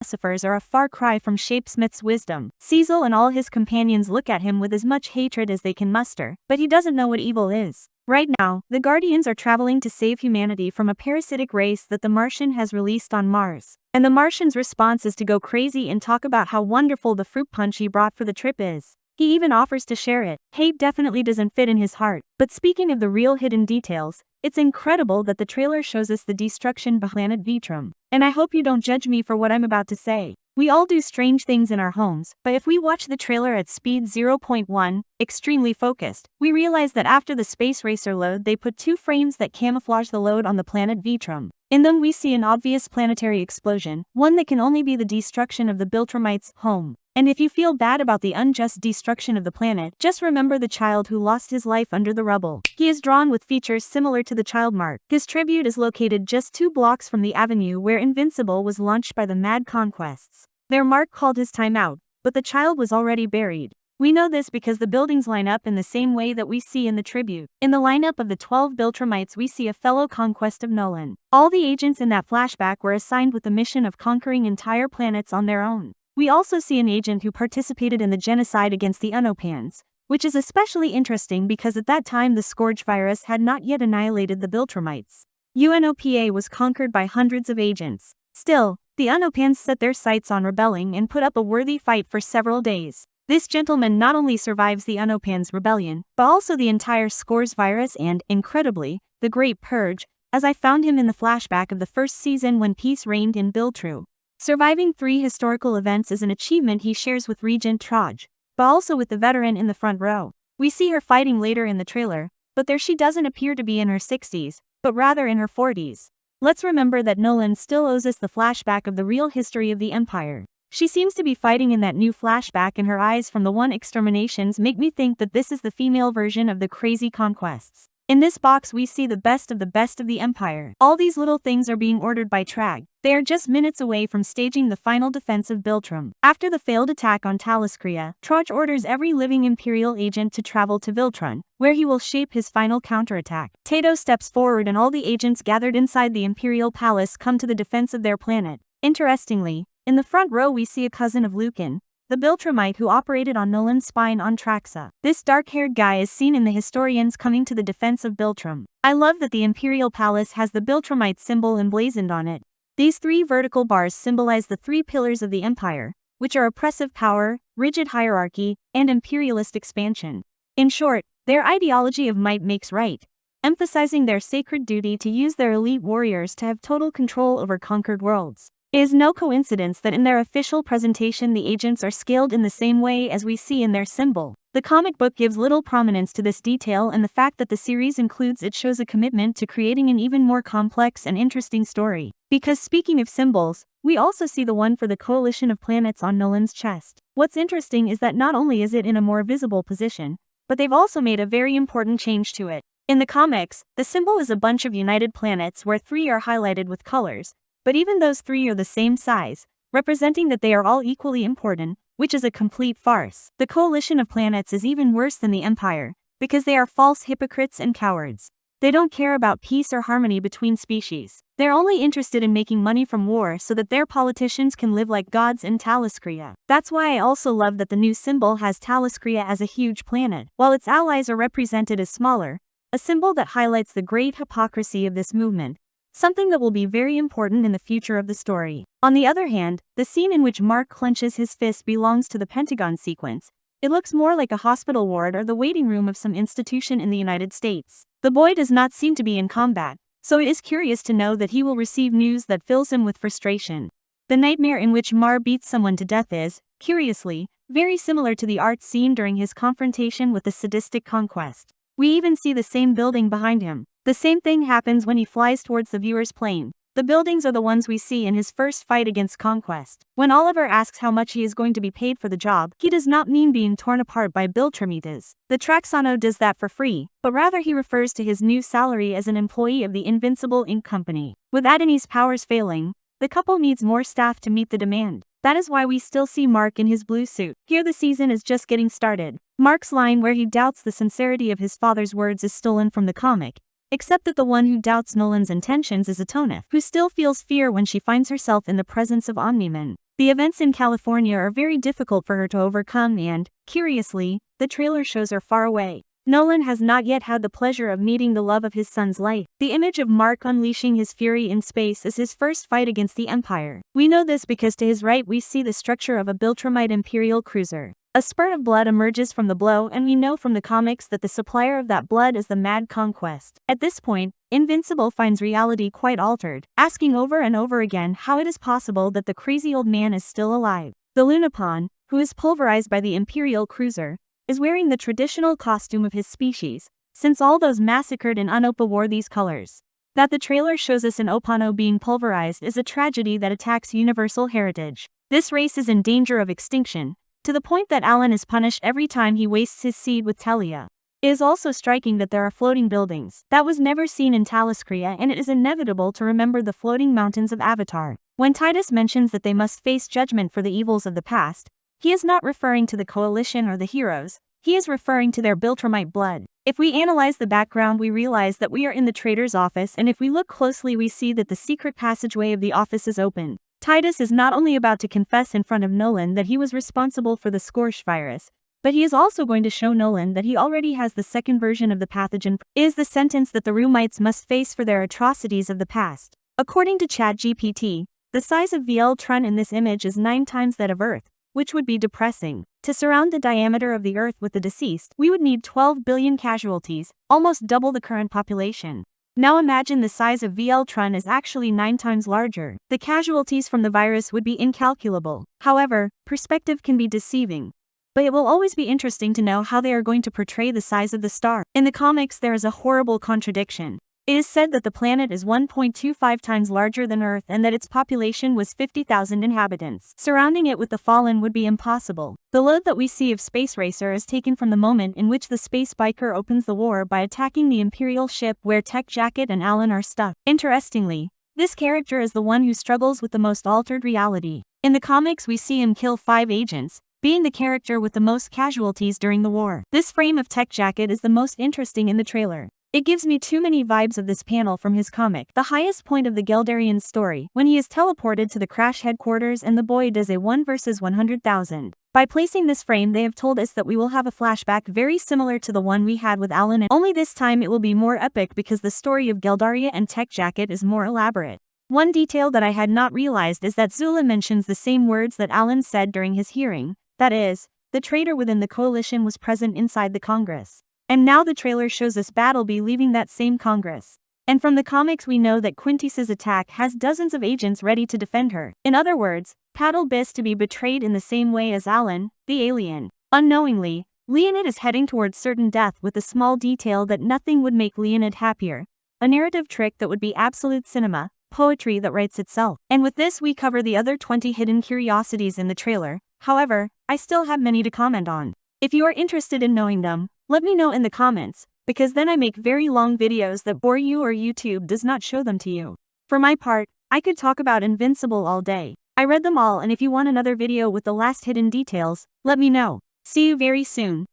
philosophers are a far cry from Shapesmith's wisdom. Cecil and all his companions look at him with as much hatred as they can muster, but he doesn't know what evil is. Right now, the Guardians are traveling to save humanity from a parasitic race that the Martian has released on Mars. And the Martian's response is to go crazy and talk about how wonderful the fruit punch he brought for the trip is. He even offers to share it. Hate definitely doesn't fit in his heart. But speaking of the real hidden details, it's incredible that the trailer shows us the destruction behind planet Vitrum. And I hope you don't judge me for what I'm about to say. We all do strange things in our homes, but if we watch the trailer at speed 0.1, extremely focused, we realize that after the space racer load they put 2 frames that camouflage the load on the planet Vitrum. In them we see an obvious planetary explosion, one that can only be the destruction of the Biltrumites' home. And if you feel bad about the unjust destruction of the planet, just remember the child who lost his life under the rubble. He is drawn with features similar to the child mark. His tribute is located just 2 blocks from the avenue where Invincible was launched by the Mad Conquests. Their mark called his time out, but the child was already buried. We know this because the buildings line up in the same way that we see in the tribute. In the lineup of the 12 Biltrumites we see a fellow conquest of Nolan. All the agents in that flashback were assigned with the mission of conquering entire planets on their own. We also see an agent who participated in the genocide against the Unopans, which is especially interesting because at that time the Scourge virus had not yet annihilated the Biltrumites. UNOPA was conquered by hundreds of agents. Still, the Unopans set their sights on rebelling and put up a worthy fight for several days. This gentleman not only survives the Unopans' rebellion, but also the entire Scourge virus and, incredibly, the Great Purge, as I found him in the flashback of the first season when peace reigned in Biltru. Surviving 3 historical events is an achievement he shares with Regent Troj, but also with the veteran in the front row. We see her fighting later in the trailer, but there she doesn't appear to be in her 60s, but rather in her 40s. Let's remember that Nolan still owes us the flashback of the real history of the Empire. She seems to be fighting in that new flashback and her eyes from the one exterminations make me think that this is the female version of the crazy conquests. In this box we see the best of the Empire. All these little things are being ordered by Trag. They are just minutes away from staging the final defense of Biltrum. After the failed attack on Taliscria, Troj orders every living Imperial agent to travel to Viltrum, where he will shape his final counterattack. Tato steps forward and all the agents gathered inside the Imperial Palace come to the defense of their planet. Interestingly, in the front row we see a cousin of Lucan, the Biltrumite who operated on Nolan's spine on Traxa. This dark-haired guy is seen in the historians coming to the defense of Biltrum. I love that the Imperial Palace has the Biltrumite symbol emblazoned on it. These 3 vertical bars symbolize the 3 pillars of the Empire, which are oppressive power, rigid hierarchy, and imperialist expansion. In short, their ideology of might makes right, emphasizing their sacred duty to use their elite warriors to have total control over conquered worlds. It is no coincidence that in their official presentation the agents are scaled in the same way as we see in their symbol. The comic book gives little prominence to this detail, and the fact that the series includes it shows a commitment to creating an even more complex and interesting story. Because speaking of symbols, we also see the one for the coalition of planets on Nolan's chest. What's interesting is that not only is it in a more visible position, but they've also made a very important change to it. In the comics, the symbol is a bunch of united planets where 3 are highlighted with colors, but even those 3 are the same size, representing that they are all equally important, which is a complete farce. The coalition of planets is even worse than the Empire, because they are false hypocrites and cowards. They don't care about peace or harmony between species. They're only interested in making money from war so that their politicians can live like gods in Taliscria. That's why I also love that the new symbol has Taliscria as a huge planet, while its allies are represented as smaller, a symbol that highlights the great hypocrisy of this movement. Something that will be very important in the future of the story. On the other hand, the scene in which Mark clenches his fist belongs to the Pentagon sequence. It looks more like a hospital ward or the waiting room of some institution in the United States. The boy does not seem to be in combat, so it is curious to know that he will receive news that fills him with frustration. The nightmare in which Mar beats someone to death is, curiously, very similar to the art scene during his confrontation with the sadistic conquest. We even see the same building behind him. The same thing happens when he flies towards the viewer's plane. The buildings are the ones we see in his first fight against Conquest. When Oliver asks how much he is going to be paid for the job, he does not mean being torn apart by Biltrumites. The Traxano does that for free, but rather he refers to his new salary as an employee of the Invincible Inc. company. With Adeni's powers failing, the couple needs more staff to meet the demand. That is why we still see Mark in his blue suit. Here the season is just getting started. Mark's line where he doubts the sincerity of his father's words is stolen from the comic. Except that the one who doubts Nolan's intentions is Atonef, who still feels fear when she finds herself in the presence of Omni-Man. The events in California are very difficult for her to overcome and, curiously, the trailer shows her far away. Nolan has not yet had the pleasure of meeting the love of his son's life. The image of Mark unleashing his fury in space is his first fight against the Empire. We know this because to his right we see the structure of a Biltramite Imperial cruiser. A spurt of blood emerges from the blow, and we know from the comics that the supplier of that blood is the Mad Conquest. At this point, Invincible finds reality quite altered, asking over and over again how it is possible that the crazy old man is still alive. The Lunapon, who is pulverized by the Imperial cruiser, is wearing the traditional costume of his species, since all those massacred in Unopa wore these colors. That the trailer shows us an Opano being pulverized is a tragedy that attacks universal heritage. This race is in danger of extinction, to the point that Alan is punished every time he wastes his seed with Telia. It is also striking that there are floating buildings. That was never seen in Taliscria, and it is inevitable to remember the floating mountains of Avatar. When Titus mentions that they must face judgment for the evils of the past, he is not referring to the Coalition or the heroes, he is referring to their Biltramite blood. If we analyze the background we realize that we are in the traitor's office, and if we look closely we see that the secret passageway of the office is open. Titus is not only about to confess in front of Nolan that he was responsible for the Scorch virus, but he is also going to show Nolan that he already has the second version of the pathogen. It is the sentence that the Roomites must face for their atrocities of the past. According to ChatGPT, the size of VL-Tron in this image is 9 times that of Earth, which would be depressing. To surround the diameter of the Earth with the deceased, we would need 12 billion casualties, almost double the current population. Now imagine the size of VL-Tron is actually 9 times larger. The casualties from the virus would be incalculable. However, perspective can be deceiving. But it will always be interesting to know how they are going to portray the size of the star. In the comics there is a horrible contradiction. It is said that the planet is 1.25 times larger than Earth and that its population was 50,000 inhabitants. Surrounding it with the Fallen would be impossible. The load that we see of Space Racer is taken from the moment in which the space biker opens the war by attacking the Imperial ship where Tech Jacket and Alan are stuck. Interestingly, this character is the one who struggles with the most altered reality. In the comics we see him kill 5 agents, being the character with the most casualties during the war. This frame of Tech Jacket is the most interesting in the trailer. It gives me too many vibes of this panel from his comic. The highest point of the Geldarian's story, when he is teleported to the Crash headquarters and the boy does a 1 versus 100,000. By placing this frame they have told us that we will have a flashback very similar to the one we had with Alan, and only this time it will be more epic because the story of Geldaria and Tech Jacket is more elaborate. One detail that I had not realized is that Zula mentions the same words that Alan said during his hearing, that is, the traitor within the coalition was present inside the Congress. And now the trailer shows us Battleby leaving that same Congress. And from the comics we know that Quintis's attack has dozens of agents ready to defend her. In other words, Paddle Biss to be betrayed in the same way as Alan, the alien. Unknowingly, Leonid is heading towards certain death with the small detail that nothing would make Leonid happier. A narrative trick that would be absolute cinema, poetry that writes itself. And with this we cover the other 20 hidden curiosities in the trailer. However, I still have many to comment on. If you are interested in knowing them, let me know in the comments, because then I make very long videos that bore you or YouTube does not show them to you. For my part, I could talk about Invincible all day. I read them all, and if you want another video with the last hidden details, let me know. See you very soon.